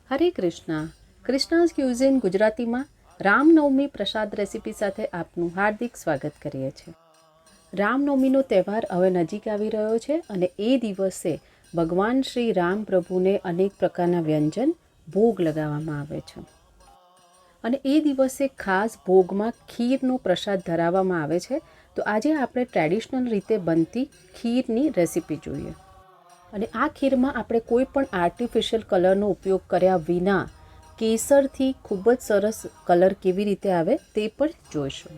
હરે Krishna. કૃષ્ણાઝ cuisine ગુજરાતીમાં રામનવમી પ્રસાદ recipe સાથે આપનું હાર્દિક સ્વાગત કરીએ છીએ. રામનવમીનો તહેવાર હવે નજીક આવી રહ્યો છે અને એ દિવસે ભગવાન શ્રી રામ પ્રભુને અનેક પ્રકારના વ્યંજન ભોગ લગાવવામાં આવે છે. અને એ દિવસે ખાસ ભોગમાં ખીરનો પ્રસાદ ધરાવવામાં આવે છે. તો આજે આપણે ટ્રેડિશનલ રીતે બનતી ખીરની રેસીપી જોઈએ. અને આ ખીરમાં આપણે કોઈ પણ આર્ટિફિશિયલ કલરનો ઉપયોગ કર્યા વિના કેસરથી ખૂબ જ સરસ કલર કેવી રીતે આવે તે પણ જોઈશું.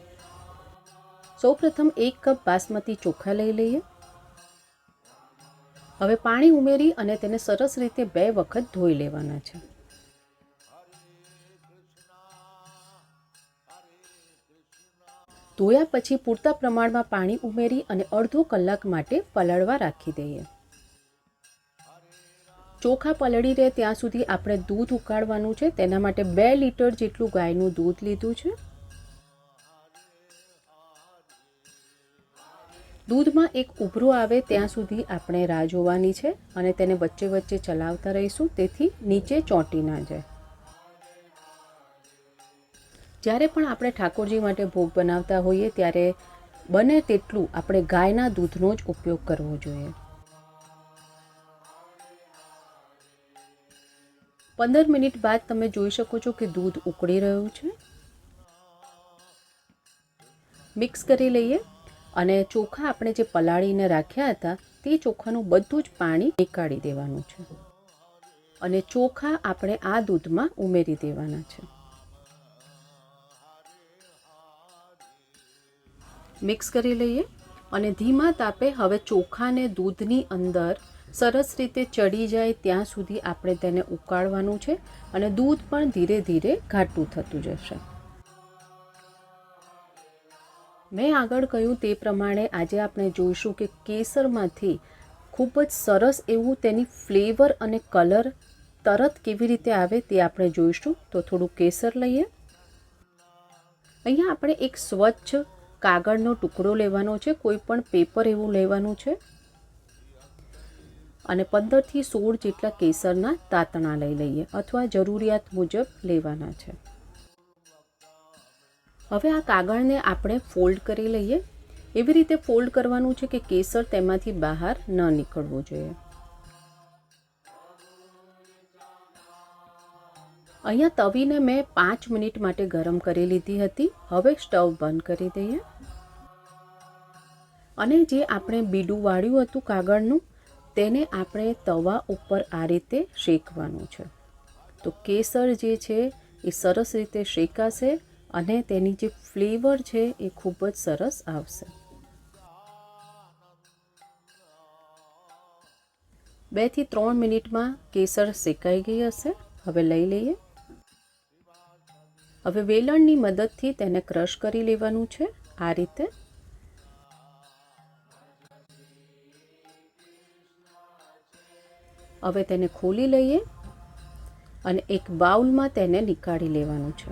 સૌપ્રથમ 1 કપ બાસમતી ચોખા લઈ લઈએ. હવે પાણી ઉમેરી અને તેને સરસ રીતે 2 વખત ધોઈ લેવાના છે. ધોયા પછી પૂરતા પ્રમાણમાં પાણી ઉમેરી અને અડધો કલાક માટે પલાળવા રાખી દઈએ. ચોખા પલળી રહે ત્યાં સુધી આપણે દૂધ ઉકાળવાનું છે. તેના માટે 2 લીટર જેટલું ગાયનું દૂધ લીધું છે. દૂધમાં એક ઉભરો આવે ત્યાં સુધી આપણે રાહ જોવાની છે અને તેને વચ્ચે વચ્ચે ચલાવતા રહીશું તેથી નીચે ચોંટી ના જાય. જ્યારે પણ આપણે ઠાકોરજી માટે ભોગ બનાવતા હોઈએ ત્યારે બને તેટલું આપણે ગાયના દૂધનો જ ઉપયોગ કરવો જોઈએ. 15 મિનિટ બાદ તમે જોઈ શકો છો કે દૂધ ઉકળી રહ્યું છે. મિક્સ કરી લઈએ અને ચોખા આપણે જે પલાળીને રાખ્યા હતા તે ચોખાનું બધું જ પાણી નીકાળી દેવાનું છે અને ચોખા આપણે આ દૂધમાં ઉમેરી દેવાના છે. મિક્સ કરી લઈએ અને ધીમા તાપે હવે ચોખાને દૂધની અંદર સરસ રીતે ચડી જાય ત્યાં સુધી આપણે તેને ઉકાળવાનું છે અને દૂધ પણ ધીરે ધીરે ઘાટું થતું જશે. મેં આગળ કહ્યું તે પ્રમાણે આજે આપણે જોઈશું કે કેસરમાંથી ખૂબ જ સરસ એવું તેની ફ્લેવર અને કલર તરત કેવી રીતે આવે તે આપણે જોઈશું. તો થોડું કેસર લઈએ. અહીંયા આપણે એક સ્વચ્છ કાગળનો ટુકડો લેવાનો છે. કોઈ પણ પેપર એવું લેવાનું છે અને 15 થી 16 જેટલા કેસરના તાતણા લઈ લઈએ અથવા જરૂરિયાત મુજબ લેવાના છે. હવે આ કાગળને આપણે ફોલ્ડ કરી લઈએ. એવી રીતે ફોલ્ડ કરવાનું છે કે કેસર તેમાંથી બહાર ન નીકળવું જોઈએ. અહીંયા તવીને મેં 5 મિનિટ માટે ગરમ કરી લીધી હતી. હવે સ્ટવ બંધ કરી દઈએ અને જે આપણે બીડું વાળ્યું હતું કાગળનું તેને આપણે તવા ઉપર આ રીતે શેકવાનું છે. તો કેસર જે છે એ સરસ રીતે શેકાશે અને તેની જે ફ્લેવર છે એ ખૂબ જ સરસ આવશે. 2 થી 3 મિનિટમાં કેસર શેકાઈ ગઈ હશે. હવે લઈ લઈએ. હવે વેલણની મદદથી તેને ક્રશ કરી લેવાનું છે આ રીતે. હવે તેને ખોલી લઈએ અને એક બાઉલમાં તેને નીકાળી લેવાનું છે.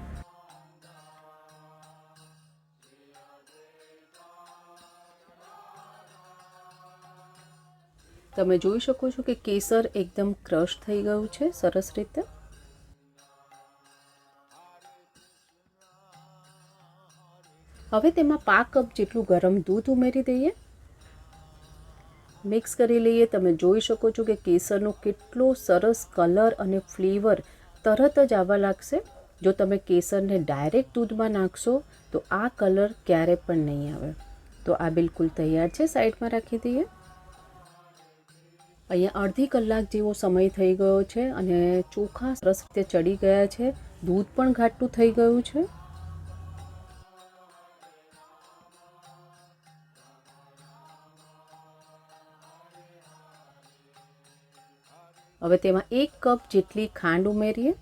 તમે જોઈ શકો છો કે કેસર એકદમ ક્રશ થઈ ગયું છે સરસ રીતે. હવે તેમાં 5 કપ જેટલું ગરમ દૂધ ઉમેરી દઈએ. મિક્સ કરી લઈએ. તમે જોઈ શકો છો કે કેસરનો કેટલો સરસ કલર અને ફ્લેવર તરત જ આવવા લાગશે. જો તમે કેસરને ડાયરેક્ટ દૂધમાં નાખશો તો આ કલર ક્યારે પણ નહીં આવે. તો આ બિલકુલ તૈયાર છે. સાઈડમાં રાખી દઈએ. અહીંયા અડધી કલાક જેવો સમય થઈ ગયો છે અને ચોખા સરસ રીતે ચડી ગયા છે. દૂધ પણ ઘાટું થઈ ગયું છે. હવે તેમાં 1 કપ જેટલી ખાંડ ઉમેરીએ.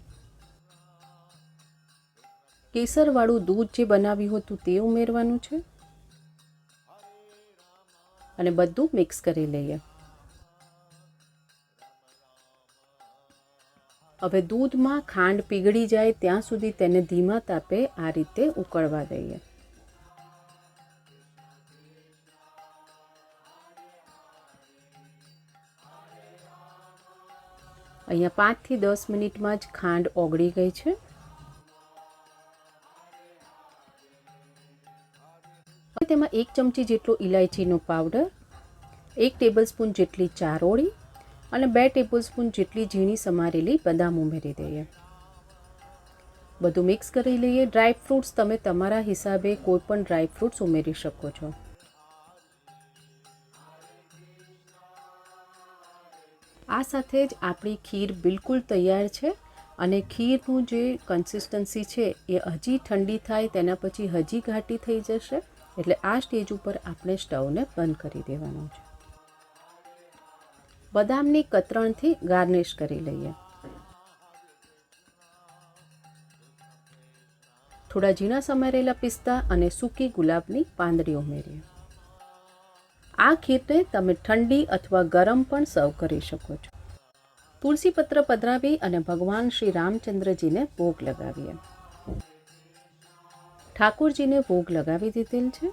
કેસરવાળું દૂધ જે બનાવ્યું હતું તે ઉમેરવાનું છે અને બધું મિક્સ કરી લઈએ. હવે દૂધમાં ખાંડ પીગળી જાય ત્યાં સુધી તેને ધીમા તાપે આ રીતે ઉકળવા દઈએ. અહીંયા 5 થી 10 મિનિટમાં જ ખાંડ ઓગળી ગઈ છે. હવે તેમાં 1 ચમચી જેટલો ઇલાયચીનો પાવડર, 1 ટેબલસ્પૂન જેટલી ચારોળી અને 2 ટેબલસ્પૂન જેટલી ઝીણી સમારેલી બદામ ઉમેરી દઈએ. બધું મિક્સ કરી લઈએ. ડ્રાય ફ્રૂટ્સ તમે તમારા હિસાબે કોઈ પણ ડ્રાય ફ્રૂટ્સ ઉમેરી શકો છો. આ સાથે જ આપણી ખીર બિલકુલ તૈયાર છે અને ખીરનું જે કન્સિસ્ટન્સી છે એ હજી ઠંડી થાય તેના પછી હજી ઘાટી થઈ જશે. એટલે આ સ્ટેજ ઉપર આપણે સ્ટવને બંધ કરી દેવાનું છે. બદામની કતરણથી ગાર્નિશ કરી લઈએ. થોડા ઝીણા સમારેલા પિસ્તા અને સૂકી ગુલાબની પાંદડી ઉમેરીએ. આ ખીરને તમે ઠંડી અથવા ગરમ પણ સર્વ કરી શકો છો. તુલસી પત્ર પધરાવી અને ભગવાન શ્રી રામચંદ્રજીને ભોગ લગાવીએ. ઠાકોરજીને ભોગ લગાવી દીધેલ છે.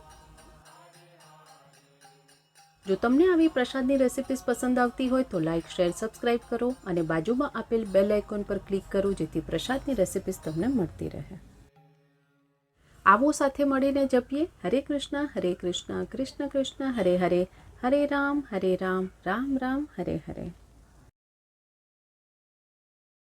જો તમને આવી પ્રસાદની રેસિપીઝ પસંદ આવતી હોય તો લાઇક, શેર, સબસ્ક્રાઇબ કરો અને બાજુમાં આપેલ બેલ આઇકોન પર ક્લિક કરો જેથી પ્રસાદની રેસિપીઝ તમને મળતી રહે. આવો સાથે મળીને જપીએ હરે કૃષ્ણ, કૃષ્ણ કૃષ્ણ હરે હરે, હરે રામ, રામ રામ, હરે હરે.